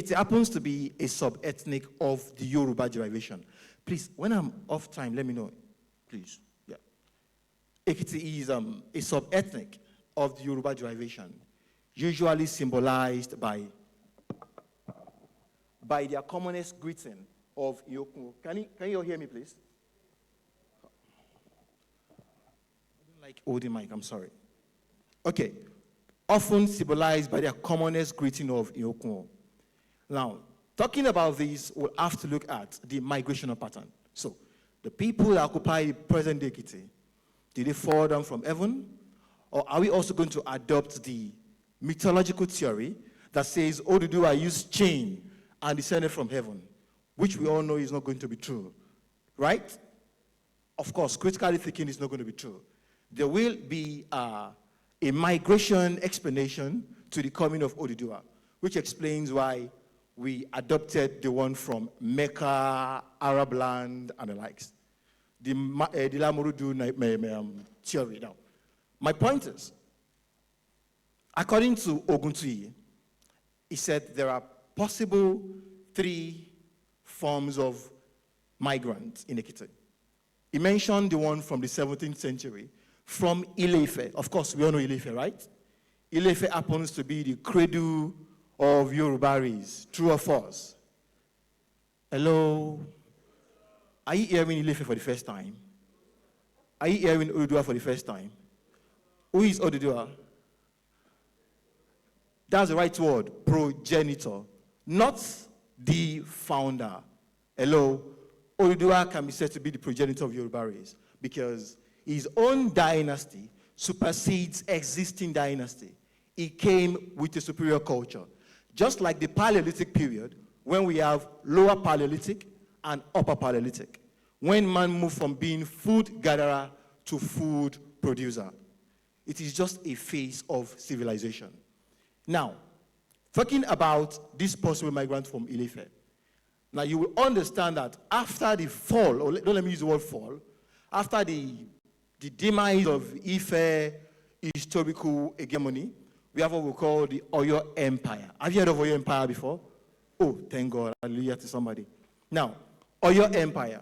Ekiti happens to be a sub-ethnic of the Yoruba derivation. Please, when I'm off time, let me know, please. Yeah. Ekiti is a sub-ethnic of the Yoruba derivation, usually symbolized by their commonest greeting of Iyoku. Can you all hear me, please? I don't like holding mic, I'm sorry. Okay. Often symbolized by their commonest greeting of Iyoku. Now, talking about this, we'll have to look at the migrational pattern. So, the people that occupy the present-day Ekiti, did they fall down from heaven? Or are we also going to adopt the mythological theory that says Oduduwa used chain and descended from heaven, which we all know is not going to be true, right? Of course, critically thinking is not going to be true. There will be a migration explanation to the coming of Oduduwa, which explains why we adopted the one from Mecca, Arab land, and the likes. The Lamurudu theory. Now, my point is, according to Oguntuyi, he said there are possible 3 forms of migrants in Ekiti. He mentioned the one from the 17th century, from Ile-Ife. Of course, we all know Ile-Ife, right? Ile-Ife happens to be the cradle of Yoruba race. True or false? Hello? Are you hearing Ile-Ife for the first time? Are you hearing Oduduwa for the first time? Who is Oduduwa? That's the right word, progenitor, not the founder. Hello? Oduduwa can be said to be the progenitor of Yoruba race because his own dynasty supersedes existing dynasty. He came with a superior culture. Just like the Paleolithic period, when we have lower Paleolithic and upper Paleolithic, when man moved from being food gatherer to food producer. It is just a phase of civilization. Now, talking about this possible migrant from Ile-Ife, now you will understand that after the fall, or don't let me use the word fall, after the demise of Ife historical hegemony, we have what we call the Oyo Empire. Have you heard of Oyo Empire before? Oh, thank God, hallelujah to somebody. Now, Oyo Empire.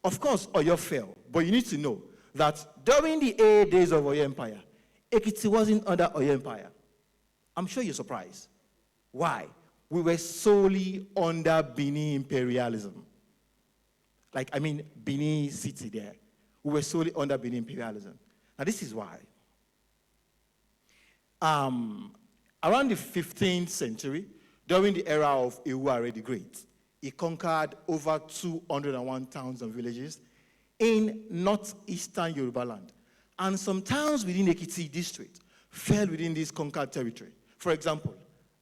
Of course, Oyo fell, but you need to know that during the 8 days of Oyo Empire, Ekiti wasn't under Oyo Empire. I'm sure you're surprised. Why? We were solely under Benin imperialism. Benin city there. We were solely under Benin imperialism. Now, this is why. Around the 15th century, during the era of Ewuare the Great, he conquered over 201 towns and villages in northeastern Yoruba land. And some towns within Ekiti district fell within this conquered territory. For example,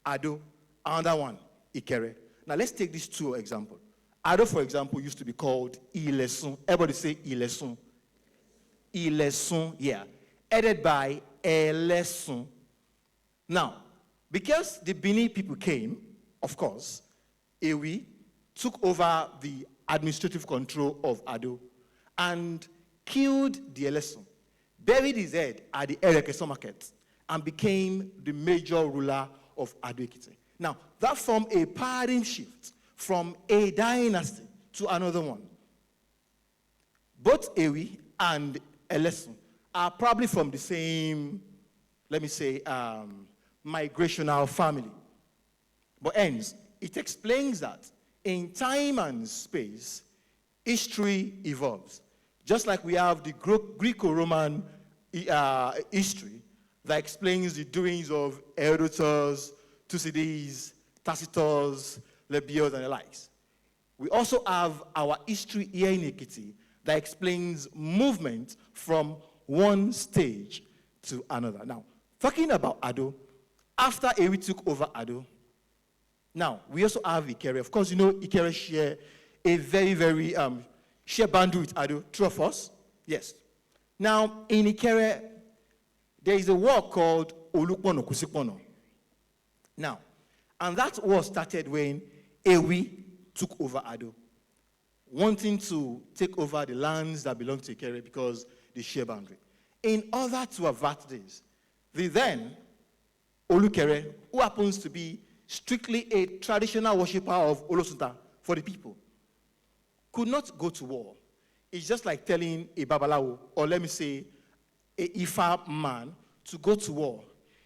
Ado, another one, Ikere. Now let's take these 2 examples. Ado, for example, used to be called Ilesun. Everybody say Ilesun. Ilesun, yeah. Headed by Elesun. Now, because the Bini people came, of course, Ewi took over the administrative control of Ado and killed the Elesun, buried his head at the Erekeso market, and became the major ruler of Ado Ekiti. Now, that formed a paradigm shift from a dynasty to another one. Both Ewi and Elesun are probably from the same, let me say, migrational family. But hence, it explains that in time and space, history evolves. Just like we have the Greco-Roman history that explains the doings of Herodotus, Thucydides, Tacitus, Lebbeus, and the likes. We also have our history here in Ekiti that explains movement from one stage to another. Now, talking about Ado, after Ewi took over Ado, now, we also have Ikere. Of course, you know Ikere share a very, very share boundary with Ado. True or false? Yes. Now, in Ikere, there is a war called Olukpono Kusikpono. Now, and that war started when Ewi took over Ado, wanting to take over the lands that belong to Ikere because they share boundary. In order to avert this, the then Olukere, who happens to be strictly a traditional worshipper of Olosunta for the people, could not go to war. It's just like telling a Babalawo, or let me say, a Ifa man to go to war.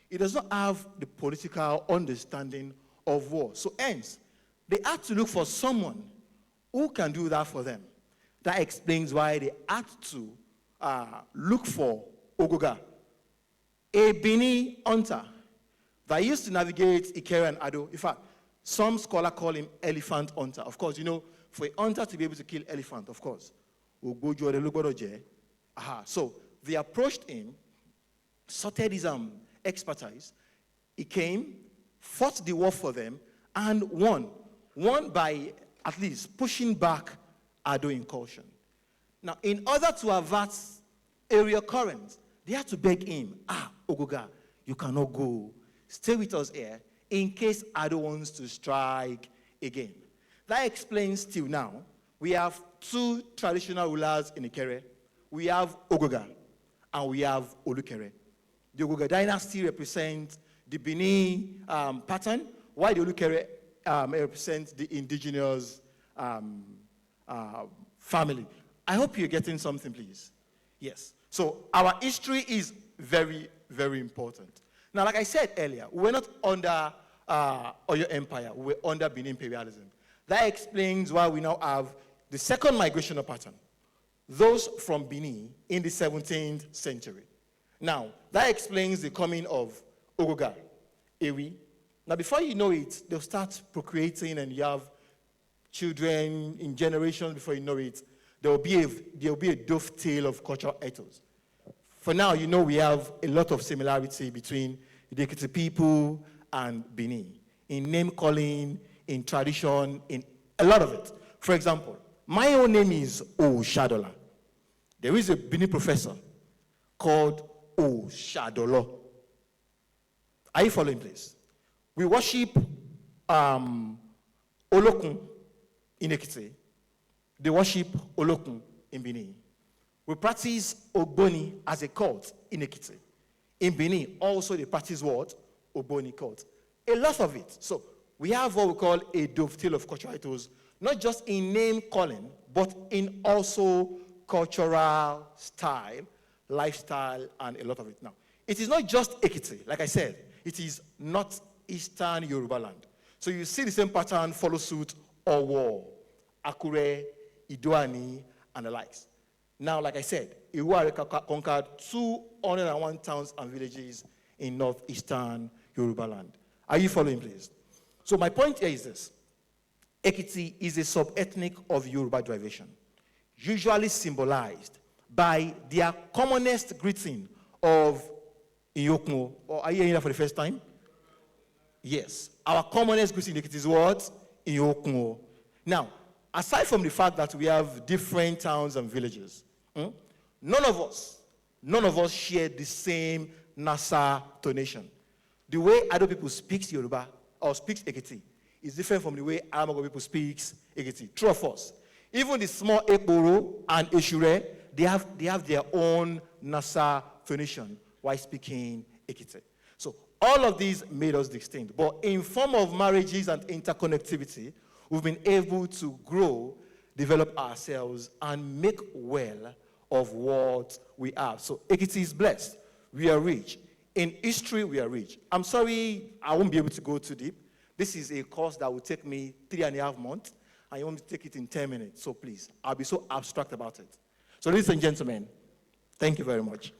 He does not have the political understanding of war. So hence, they had to look for someone who can do that for them. That explains why they had to look for Ogoga, a Bini hunter that used to navigate Ikere and Ado. In fact, some scholars call him elephant hunter. Of course, you know, for a hunter to be able to kill elephant, of course. So they approached him, sorted his expertise. He came, fought the war for them, and won. Won by at least pushing back Ado incursion. Now, in order to avert a recurrence, they had to beg him, Ogoga, you cannot go. Stay with us here in case Ado wants to strike again. That explains till now, we have two traditional rulers in Ikere. We have Ogoga and we have Olukere. The Ogoga dynasty represents the Bini pattern, while the Olukere represents the indigenous family. I hope you're getting something, please. Yes. So our history is very, very important. Now, like I said earlier, we're not under Oyo Empire. We're under Benin imperialism. That explains why we now have the second migrational pattern, those from Benin in the 17th century. Now, that explains the coming of Ogoga, Ewi. Now, before you know it, they'll start procreating and you have children in generations before you know it. There'll be a dovetail of cultural ethos. For now, you know we have a lot of similarity between the Ekiti people and Benin, in name calling, in tradition, in a lot of it. For example, my own name is Osadola. There is a Benin professor called Osadola. Are you following, please? We worship Olokun in Ekiti. They worship Olokun in Benin. We practice Ogboni as a cult in Ekiti. In Benin, also they practice what? Ogboni cult. A lot of it. So we have what we call a dovetail of cultural ethos, not just in name calling, but in also cultural style, lifestyle, and a lot of it. Now, it is not just Ekiti, like I said, it is northeastern Yoruba land. So you see the same pattern follow suit, Owo, Akure, Idoani, and the likes. Now, like I said, Iware conquered 201 towns and villages in northeastern Yoruba land. Are you following, please? So my point here is this. Ekiti is a sub-ethnic of Yoruba derivation, usually symbolized by their commonest greeting of Iyokmo. Or are you hearing that for the first time? Yes. Our commonest greeting in Ekiti is what? Iyokmo. Now, aside from the fact that we have different towns and villages, none of us share the same Nasa tonation. The way Ado people speak Yoruba or speaks Ekiti is different from the way Amago people speak Ekiti. True or false? Even the small Ekboro and Eshure, they have their own Nasa tonation while speaking Ekiti. So all of these made us distinct. But in form of marriages and interconnectivity, we've been able to grow, develop ourselves, and make well of what we have. So Ekiti is blessed. We are rich. In history, we are rich. I'm sorry, I won't be able to go too deep. This is a course that will take me 3.5 months, and you want me to take it in 10 minutes. So please, I'll be so abstract about it. So ladies and gentlemen, thank you very much.